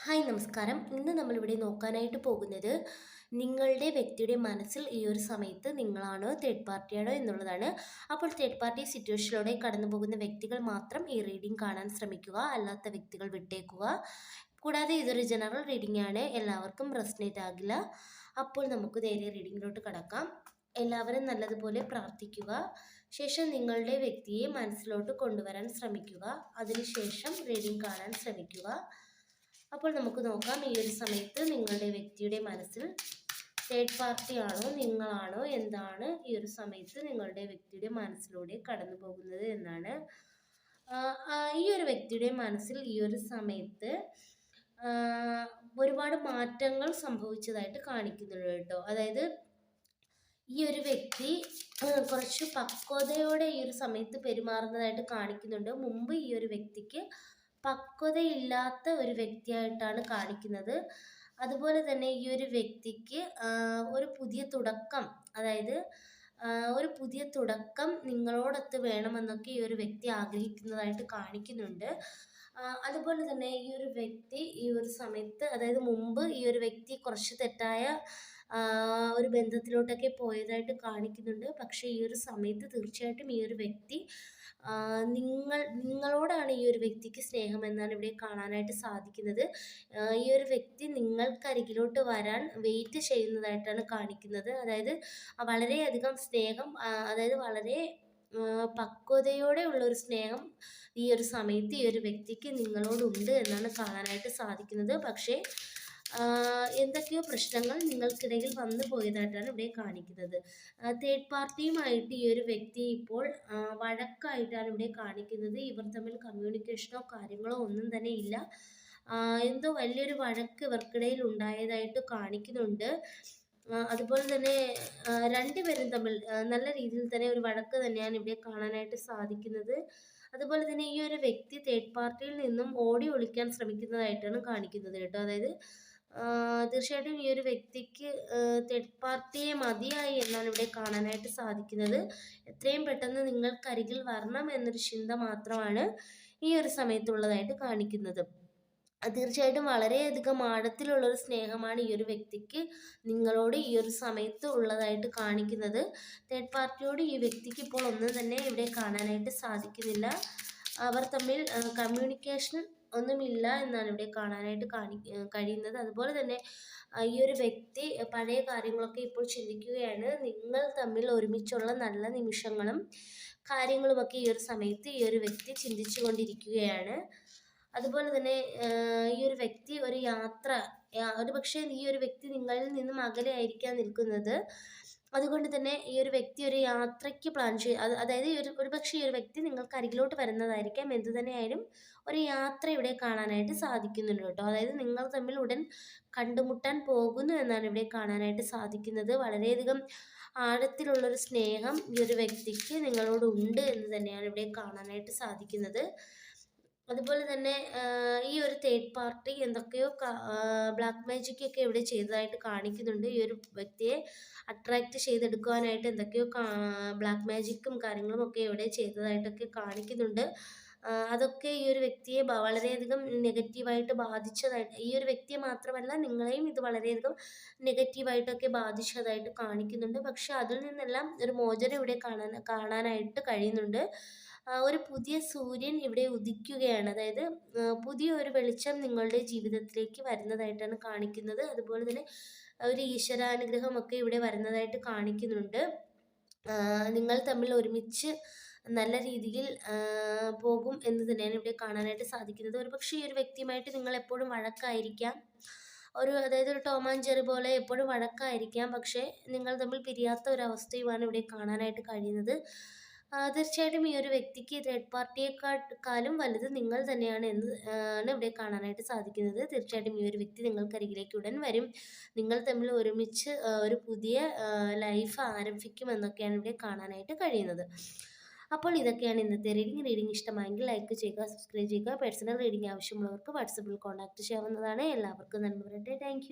Hi നമസ്കാരം. ഇന്ന് നമ്മളിവിടെ നോക്കാനായിട്ട് പോകുന്നത് നിങ്ങളുടെ വ്യക്തിയുടെ മനസ്സിൽ ഈ ഒരു സമയത്ത് നിങ്ങളാണോ തേർഡ് പാർട്ടിയാണോ എന്നുള്ളതാണ്. അപ്പോൾ തേർഡ് പാർട്ടി സിറ്റുവേഷനിലൂടെ കടന്നു പോകുന്ന വ്യക്തികൾ മാത്രം ഈ റീഡിംഗ് കാണാൻ ശ്രമിക്കുക, അല്ലാത്ത വ്യക്തികൾ വിട്ടേക്കുക. കൂടാതെ ഇതൊരു ജനറൽ റീഡിംഗ് ആണ്, എല്ലാവർക്കും റെസനേറ്റ് ആകില്ല. അപ്പോൾ നമുക്ക് നേരെ റീഡിങ്ങിലോട്ട് കടക്കാം. എല്ലാവരും നല്ലതുപോലെ പ്രാർത്ഥിക്കുക. ശേഷം നിങ്ങളുടെ വ്യക്തിയെ മനസ്സിലോട്ട് കൊണ്ടുവരാൻ ശ്രമിക്കുക. അതിനുശേഷം റീഡിംഗ് കാണാൻ ശ്രമിക്കുക. അപ്പോൾ നമുക്ക് നോക്കാം, ഈ ഒരു സമയത്ത് നിങ്ങളുടെ വ്യക്തിയുടെ മനസ്സിൽ തേർഡ് പാർട്ടി ആണോ നിങ്ങളാണോ, എന്താണ് ഈ ഒരു സമയത്ത് നിങ്ങളുടെ വ്യക്തിയുടെ മനസ്സിലൂടെ കടന്നു പോകുന്നത് എന്നാണ്. ഈ ഒരു വ്യക്തിയുടെ മനസ്സിൽ ഈ ഒരു സമയത്ത് ഒരുപാട് മാറ്റങ്ങൾ സംഭവിച്ചതായിട്ട് കാണിക്കുന്നുണ്ട് കേട്ടോ. അതായത് ഈ ഒരു വ്യക്തി കുറച്ച് പക്വതയോടെ ഈ ഒരു സമയത്ത് പെരുമാറുന്നതായിട്ട് കാണിക്കുന്നുണ്ട്. മുമ്പ് ഈ ഒരു വ്യക്തിക്ക് പക്വതയില്ലാത്ത ഒരു വ്യക്തിയായിട്ടാണ് കാണിക്കുന്നത്. അതുപോലെ തന്നെ ഈ ഒരു വ്യക്തിക്ക് ഒരു പുതിയ തുടക്കം, അതായത് ഒരു പുതിയ തുടക്കം നിങ്ങളോടൊത്ത് വേണമെന്നൊക്കെ ഈ ഒരു വ്യക്തി ആഗ്രഹിക്കുന്നതായിട്ട് കാണിക്കുന്നുണ്ട്. അതുപോലെ തന്നെ ഈ ഒരു വ്യക്തി ഈ ഒരു സമയത്ത്, അതായത് മുമ്പ് ഈ ഒരു വ്യക്തി കുറച്ച് തെറ്റായ ഒരു ബന്ധത്തിലോട്ടൊക്കെ പോയതായിട്ട് കാണിക്കുന്നുണ്ട്. പക്ഷേ ഈ ഒരു സമയത്ത് തീർച്ചയായിട്ടും ഈ ഒരു വ്യക്തി നിങ്ങളോടാണ് ഈ ഒരു വ്യക്തിക്ക് സ്നേഹം എന്നാണ് ഇവിടെ കാണാനായിട്ട് സാധിക്കുന്നത്. ഈ ഒരു വ്യക്തി നിങ്ങൾക്കരികിലോട്ട് വരാൻ വെയിറ്റ് ചെയ്യുന്നതായിട്ടാണ് കാണിക്കുന്നത്. അതായത് വളരെയധികം സ്നേഹം, അതായത് വളരെ പക്വതയോടെ ഉള്ളൊരു സ്നേഹം ഈ ഒരു സമയത്ത് ഈ ഒരു വ്യക്തിക്ക് നിങ്ങളോടുണ്ട് എന്നാണ് കാണാനായിട്ട് സാധിക്കുന്നത്. പക്ഷേ എന്തൊക്കെയോ പ്രശ്നങ്ങൾ നിങ്ങൾക്കിടയിൽ വന്നു പോയതായിട്ടാണ് ഇവിടെ കാണിക്കുന്നത്. തേർഡ് പാർട്ടിയുമായിട്ട് ഈ ഒരു വ്യക്തി ഇപ്പോൾ വഴക്കായിട്ടാണ് ഇവിടെ കാണിക്കുന്നത്. ഇവർ തമ്മിൽ കമ്മ്യൂണിക്കേഷനോ കാര്യങ്ങളോ ഒന്നും തന്നെ ഇല്ല. എന്തോ വലിയൊരു വഴക്ക് ഇവർക്കിടയിൽ ഉണ്ടായതായിട്ട് കാണിക്കുന്നുണ്ട്. അതുപോലെ തന്നെ രണ്ടുപേരും തമ്മിൽ നല്ല രീതിയിൽ തന്നെ ഒരു വഴക്ക് തന്നെയാണ് ഇവിടെ കാണാനായിട്ട് സാധിക്കുന്നത്. അതുപോലെ തന്നെ ഈ ഒരു വ്യക്തി തേർഡ് പാർട്ടിയിൽ നിന്നും ഓടി ഒളിക്കാൻ ശ്രമിക്കുന്നതായിട്ടാണ് കാണിക്കുന്നത് കേട്ടോ. അതായത് തീർച്ചയായിട്ടും ഈ ഒരു വ്യക്തിക്ക് തേർഡ് പാർട്ടിയെ മതിയായി എന്നാണ് ഇവിടെ കാണാനായിട്ട് സാധിക്കുന്നത്. എത്രയും പെട്ടെന്ന് നിങ്ങൾക്കരികിൽ വരണം എന്നൊരു ചിന്ത മാത്രമാണ് ഈ ഒരു സമയത്തുള്ളതായിട്ട് കാണിക്കുന്നത്. തീർച്ചയായിട്ടും വളരെയധികം ആഴത്തിലുള്ളൊരു സ്നേഹമാണ് ഈ ഒരു വ്യക്തിക്ക് നിങ്ങളോട് ഈ ഒരു സമയത്ത് ഉള്ളതായിട്ട് കാണിക്കുന്നത്. തേർഡ് പാർട്ടിയോട് ഈ വ്യക്തിക്ക് ഇപ്പോൾ ഒന്നും തന്നെ ഇവിടെ കാണാനായിട്ട് സാധിക്കുന്നില്ല. അവർ തമ്മിൽ കമ്മ്യൂണിക്കേഷൻ ഒന്നുമില്ല എന്നാണ് ഇവിടെ കാണാനായിട്ട് കഴിയുന്നത്. അതുപോലെ തന്നെ ഈ ഒരു വ്യക്തി പഴയ കാര്യങ്ങളൊക്കെ ഇപ്പോൾ ചിന്തിക്കുകയാണ്. നിങ്ങൾ തമ്മിൽ ഒരുമിച്ചുള്ള നല്ല നിമിഷങ്ങളും കാര്യങ്ങളുമൊക്കെ ഈ ഒരു സമയത്ത് ഈ ഒരു വ്യക്തി ചിന്തിച്ചു കൊണ്ടിരിക്കുകയാണ്. അതുപോലെ തന്നെ ഈ ഒരു വ്യക്തി ഒരു യാത്ര, ഒരുപക്ഷെ ഈ ഒരു വ്യക്തി നിങ്ങളിൽ നിന്നും അകലെ ആയിരിക്കാൻ നിൽക്കുന്നത്. അതുകൊണ്ട് തന്നെ ഈ ഒരു വ്യക്തി ഒരു യാത്രയ്ക്ക് പ്ലാൻ അതായത് ഒരുപക്ഷെ ഈ ഒരു വ്യക്തി നിങ്ങൾക്ക് അരികിലോട്ട് വരുന്നതായിരിക്കാം. എന്തു തന്നെയായാലും ഒരു യാത്ര ഇവിടെ കാണാനായിട്ട് സാധിക്കുന്നുണ്ട് കേട്ടോ. അതായത് നിങ്ങൾ തമ്മിൽ ഉടൻ കണ്ടുമുട്ടാൻ പോകുന്നു എന്നാണ് ഇവിടെ കാണാനായിട്ട് സാധിക്കുന്നത്. വളരെയധികം ആഴത്തിലുള്ളൊരു സ്നേഹം ഈ ഒരു വ്യക്തിക്ക് നിങ്ങളോട് ഉണ്ട് എന്ന് തന്നെയാണ് ഇവിടെ കാണാനായിട്ട് സാധിക്കുന്നത്. അതുപോലെ തന്നെ ഈ ഒരു തേർഡ് പാർട്ടി എന്തൊക്കെയോ ബ്ലാക്ക് മാജിക് ഒക്കെ ഇവിടെ ചെയ്തതായിട്ട് കാണിക്കുന്നുണ്ട്. ഈ ഒരു വ്യക്തിയെ അട്രാക്റ്റ് ചെയ്തെടുക്കുവാനായിട്ട് എന്തൊക്കെയോ ബ്ലാക്ക് മാജിക്കും കാര്യങ്ങളും ഒക്കെ ഇവിടെ ചെയ്തതായിട്ടൊക്കെ കാണിക്കുന്നുണ്ട്. അതൊക്കെ ഈ ഒരു വ്യക്തിയെ വളരെയധികം നെഗറ്റീവായിട്ട് ബാധിച്ചതായിട്ട്, ഈ ഒരു വ്യക്തിയെ മാത്രമല്ല നിങ്ങളെയും ഇത് വളരെയധികം നെഗറ്റീവായിട്ടൊക്കെ ബാധിച്ചതായിട്ട് കാണിക്കുന്നുണ്ട്. പക്ഷെ അതിൽ നിന്നെല്ലാം ഒരു മോചനം ഇവിടെ കാണാനായിട്ട് കഴിയുന്നുണ്ട്. ഒരു പുതിയ സൂര്യൻ ഇവിടെ ഉദിക്കുകയാണ്. അതായത് പുതിയൊരു വെളിച്ചം നിങ്ങളുടെ ജീവിതത്തിലേക്ക് വരുന്നതായിട്ടാണ് കാണിക്കുന്നത്. അതുപോലെ തന്നെ ഒരു ഈശ്വരാനുഗ്രഹമൊക്കെ ഇവിടെ വരുന്നതായിട്ട് കാണിക്കുന്നുണ്ട്. നിങ്ങൾ തമ്മിൽ ഒരുമിച്ച് നല്ല രീതിയിൽ പോകും എന്ന് തന്നെയാണ് ഇവിടെ കാണാനായിട്ട് സാധിക്കുന്നത്. ഒരുപക്ഷെ ഈ ഒരു വ്യക്തിയുമായിട്ട് നിങ്ങൾ എപ്പോഴും വഴക്കായിരിക്കാം. അതായത് ഒരു ടോം ആൻഡ് ജെറി പോലെ എപ്പോഴും വഴക്കായിരിക്കാം. പക്ഷേ നിങ്ങൾ തമ്മിൽ പിരിയാത്ത ഒരു അവസ്ഥയുമാണ് ഇവിടെ കാണാനായിട്ട് കഴിയുന്നത്. തീർച്ചയായിട്ടും ഈ ഒരു വ്യക്തിക്ക് തേർഡ് പാർട്ടിയെക്കാളും വലുത് നിങ്ങൾ തന്നെയാണ് എന്ന് ആണ് ഇവിടെ കാണാനായിട്ട് സാധിക്കുന്നത്. തീർച്ചയായിട്ടും ഈ ഒരു വ്യക്തി നിങ്ങൾക്കരികിലേക്ക് ഉടൻ വരും. നിങ്ങൾ തമ്മിൽ ഒരുമിച്ച് ഒരു പുതിയ ലൈഫ് ആരംഭിക്കുമെന്നൊക്കെയാണ് ഇവിടെ കാണാനായിട്ട് കഴിയുന്നത്. അപ്പോൾ ഇതൊക്കെയാണ് ഇന്നത്തെ റീഡിംഗ് ഇഷ്ടമായെങ്കിൽ ലൈക്ക് ചെയ്യുക, സബ്സ്ക്രൈബ് ചെയ്യുക. പേഴ്സണൽ റീഡിംഗ് ആവശ്യമുള്ളവർക്ക് വാട്സപ്പിൽ കോൺടാക്റ്റ് ചെയ്യാവുന്നതാണ്. എല്ലാവർക്കും നന്ദി പറയട്ടെ. താങ്ക്